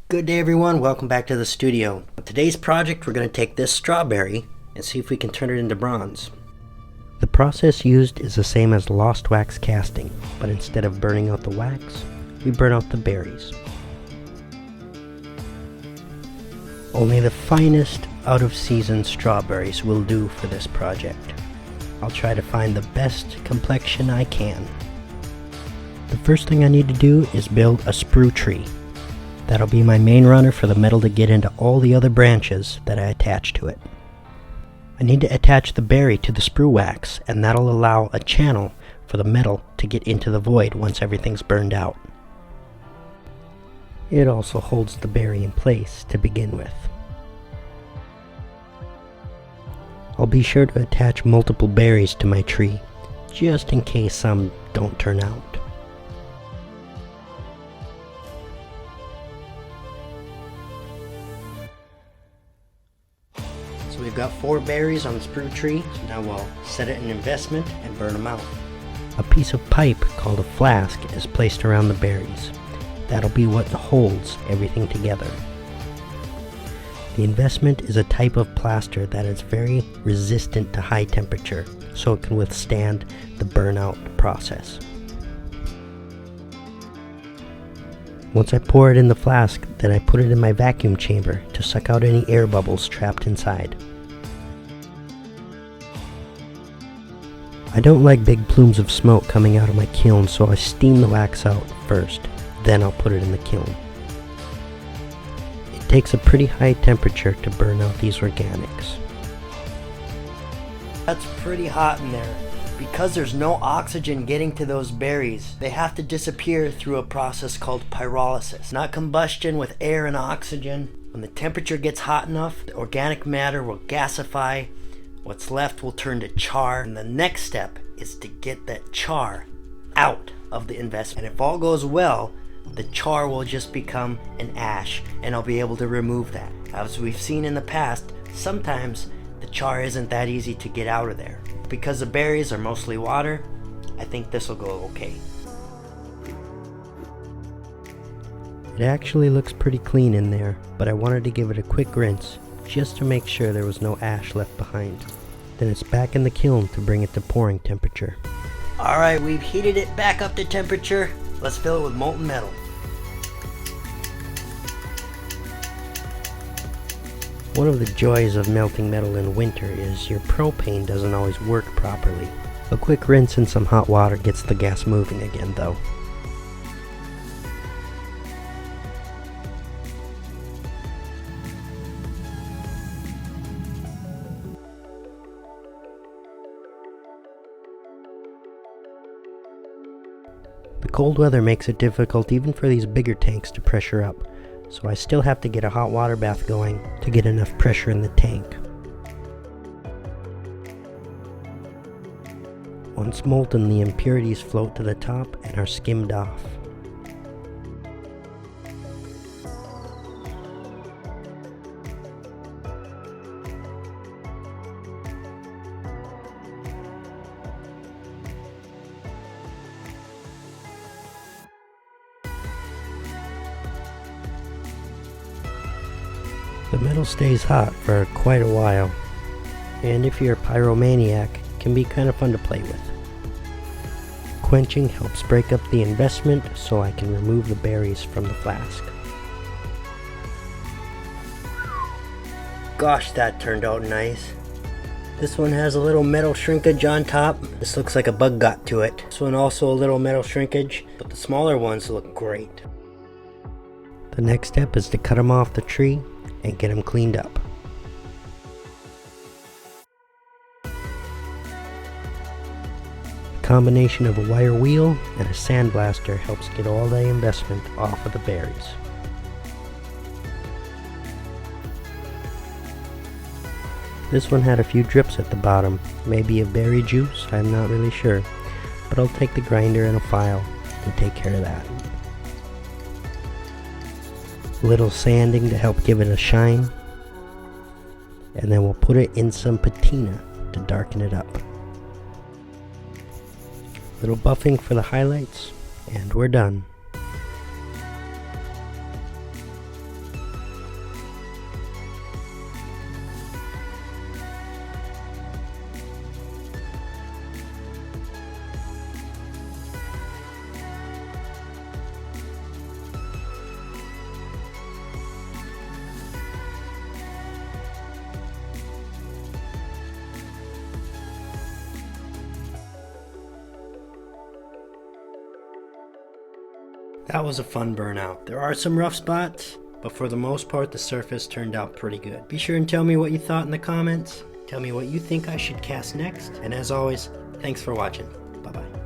Good day everyone, welcome back to the studio. On today's project we're going to take this strawberry and see if we can turn it into bronze. The process used is the same as lost wax casting, but instead of burning out the wax, we burn out the berries. Only the finest out of season strawberries will do for this project. I'll try to find the best complexion I can. The first thing I need to do is build a sprue tree. That'll be my main runner for the metal to get into all the other branches that I attach to it. I need to attach the berry to the sprue wax, and that'll allow a channel for the metal to get into the void once everything's burned out. It also holds the berry in place to begin with. I'll be sure to attach multiple berries to my tree, just in case some don't turn out. So we've got 4 berries on the sprue tree, so now we'll set it in investment and burn them out. A piece of pipe called a flask is placed around the berries. That'll be what holds everything together. The investment is a type of plaster that is very resistant to high temperature, so it can withstand the burnout process. Once I pour it in the flask, then I put it in my vacuum chamber to suck out any air bubbles trapped inside. I don't like big plumes of smoke coming out of my kiln, so I steam the wax out first, then I'll put it in the kiln. It takes a pretty high temperature to burn out these organics. That's pretty hot in there. Because there's no oxygen getting to those berries, they have to disappear through a process called pyrolysis. Not combustion with air and oxygen. When the temperature gets hot enough, the organic matter will gasify. What's left will turn to char, and the next step is to get that char out of the investment. And if all goes well, the char will just become an ash, and I'll be able to remove that. As we've seen in the past, sometimes the char isn't that easy to get out of there. Because the berries are mostly water, I think this will go okay. It actually looks pretty clean in there, but I wanted to give it a quick rinse just to make sure there was no ash left behind. Then it's back in the kiln to bring it to pouring temperature. Alright, we've heated it back up to temperature. Let's fill it with molten metal. One of the joys of melting metal in winter is your propane doesn't always work properly. A quick rinse in some hot water gets the gas moving again though. The cold weather makes it difficult even for these bigger tanks to pressure up. So I still have to get a hot water bath going to get enough pressure in the tank. Once molten, the impurities float to the top and are skimmed off. The metal stays hot for quite a while, and if you're a pyromaniac, it can be kind of fun to play with. Quenching helps break up the investment so I can remove the berries from the flask. Gosh, that turned out nice. This one has a little metal shrinkage on top. This looks like a bug got to it. This one also a little metal shrinkage, but the smaller ones look great. The next step is to cut them off the tree and get them cleaned up. A combination of a wire wheel and a sandblaster helps get all the investment off of the berries. This one had a few drips at the bottom, maybe of berry juice, I'm not really sure, but I'll take the grinder and a file and take care of that. Little sanding to help give it a shine, and then we'll put it in some patina to darken it up. Little buffing for the highlights, and we're done. That was a fun burnout. There are some rough spots, but for the most part the surface turned out pretty good. Be sure and tell me what you thought in the comments. Tell me what you think I should cast next. And as always, thanks for watching. Bye bye.